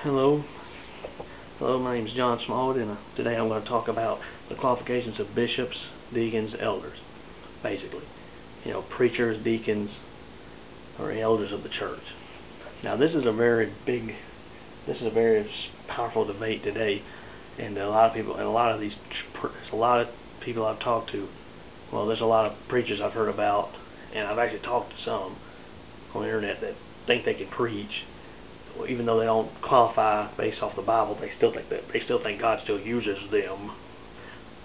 Hello. Hello, my name is John Smallwood, and today I'm going to talk about the qualifications of bishops, deacons, elders, basically. Preachers, deacons, or elders of the church. Now, this is a very powerful debate today, and a lot of people I've talked to. Well, there's a lot of preachers I've heard about, and I've actually talked to some on the internet that think they can preach. Even though they don't qualify based off the Bible, they still think God still uses them,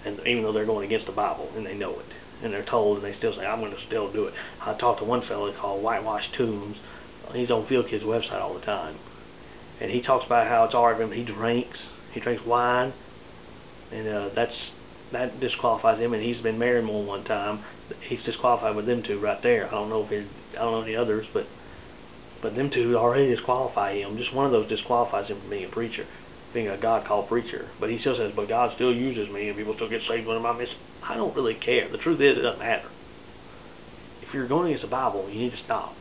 and even though they're going against the Bible and they know it, and they're told, and they still say, "I'm going to still do it." I talked to one fellow called Whitewash Tombs. He's on Field Kid's website all the time, and he talks about how it's alright for him. He drinks wine, and that disqualifies him. And he's been married more than one time. He's disqualified with them two right there. I don't know any others, but them two already disqualify him. Just one of those disqualifies him from being a preacher, being a God-called preacher. But he still says, "But God still uses me, and people still get saved when I'm missing." I don't really care. The truth is, it doesn't matter. If you're going against the Bible, you need to stop.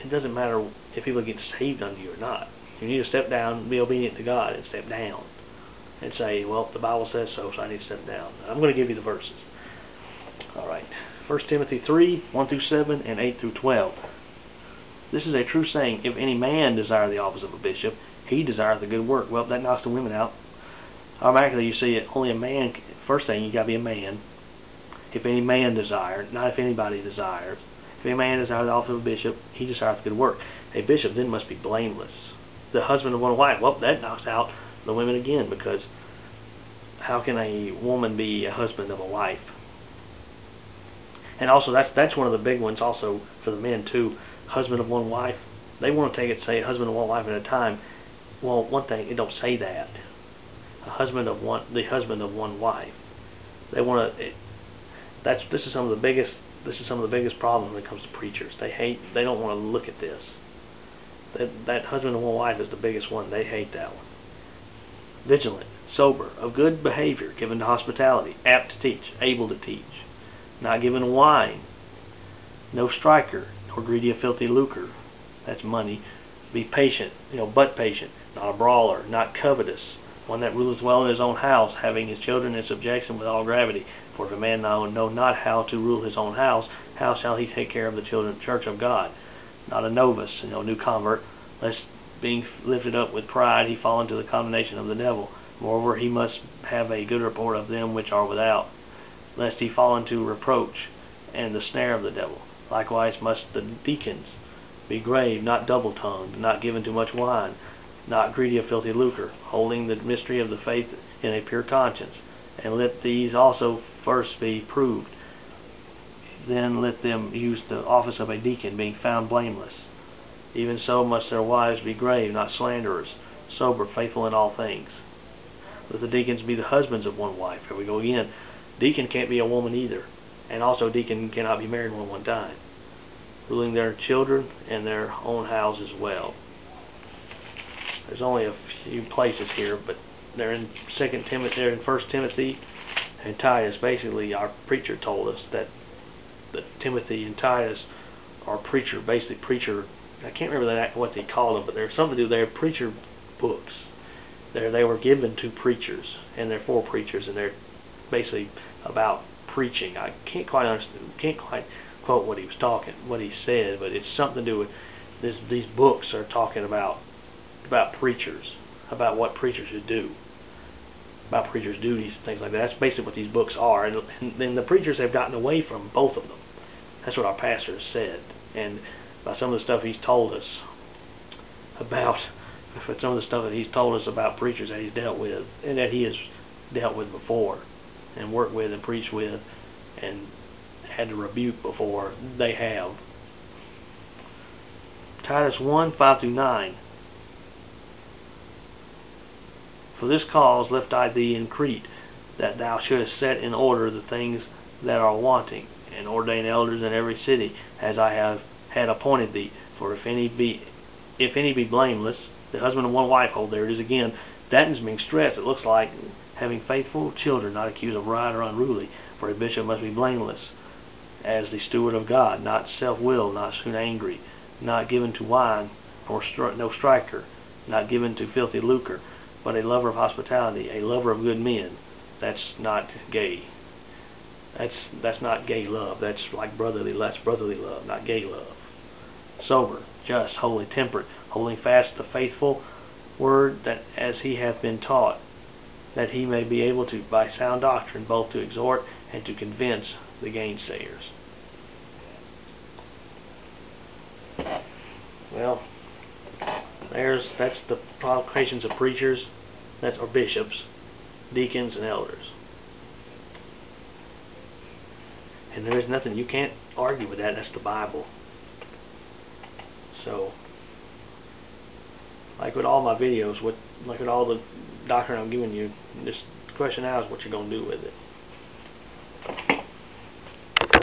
It doesn't matter if people get saved under you or not. You need to step down, be obedient to God, and step down. And say, "Well, the Bible says so, so I need to step down." I'm going to give you the verses. All right. 1 Timothy 3, 1-7, and 8-12. "This is a true saying, if any man desire the office of a bishop, he desireth a good work." Well, that knocks the women out. Automatically, you see it. Only a man. First thing, you got to be a man. If any man desire, not if anybody desires. If any man desire the office of a bishop, he desireth a good work. A bishop then must be blameless, the husband of one wife. Well, that knocks out the women again, because how can a woman be a husband of a wife? And also, that's one of the big ones also for the men too. Husband of one wife. They want to take it and say husband of one wife at a time. Well, one thing, it don't say that. The husband of one wife. They want to. This is some of the biggest problems when it comes to preachers. They don't want to look at this. That husband of one wife is the biggest one. They hate that one. Vigilant, sober, of good behavior, given to hospitality, apt to teach, able to teach, not given to wine, no striker, nor greedy of filthy lucre. That's money. Be patient, but patient, not a brawler, not covetous, one that ruleth well in his own house, having his children in subjection with all gravity. For if a man know not how to rule his own house, how shall he take care of the church of God? Not a novice, new convert, lest being lifted up with pride he fall into the condemnation of the devil. Moreover, he must have a good report of them which are without, lest he fall into reproach and the snare of the devil. Likewise must the deacons be grave, not double-tongued, not given to much wine, not greedy of filthy lucre, holding the mystery of the faith in a pure conscience. And let these also first be proved. Then let them use the office of a deacon, being found blameless. Even so must their wives be grave, not slanderers, sober, faithful in all things. Let the deacons be the husbands of one wife. Here we go again. Deacon can't be a woman either. And also, deacon cannot be married more than one time. Ruling their children and their own house as well. There's only a few places here, but they're in 2 Timothy, they're in 1 Timothy and Titus. Basically, our preacher told us that Timothy and Titus are preacher. I can't remember what they called them, but there's something to do. They're preacher books. They were given to preachers, and they're for preachers, and they're basically about preaching. I can't quite quote what he said, but it's something to do with this. These books are talking about preachers, about what preachers should do, about preachers' duties, things like that. That's basically what these books are, and the preachers have gotten away from both of them. That's what our pastor has said, and by some of the stuff he's told us about, preachers that he's dealt with, and that he has dealt with before, and worked with, and preached with, and had to rebuke before, they have. Titus 1, 5-9. "For this cause left I thee in Crete, that thou shouldest set in order the things that are wanting, and ordain elders in every city, as I have had appointed thee. For if any be blameless," the husband of one wife, there it is again. That is being stressed. It looks like having faithful children, not accused of riot or unruly. For a bishop must be blameless, as the steward of God, not self-willed, not soon angry, not given to wine, nor no striker, not given to filthy lucre, but a lover of hospitality, a lover of good men. That's not gay. That's not gay love. That's like brotherly love, not gay love. Sober, just, holy, temperate, holding fast the faithful word that as he hath been taught, that he may be able to, by sound doctrine, both to exhort and to convince the gainsayers. Well, that's the qualifications of preachers, or bishops, deacons, and elders. And there is nothing, you can't argue with that. That's the Bible. So, like with all my videos, like with all the doctrine I'm giving you, just the question now is what you're going to do with it.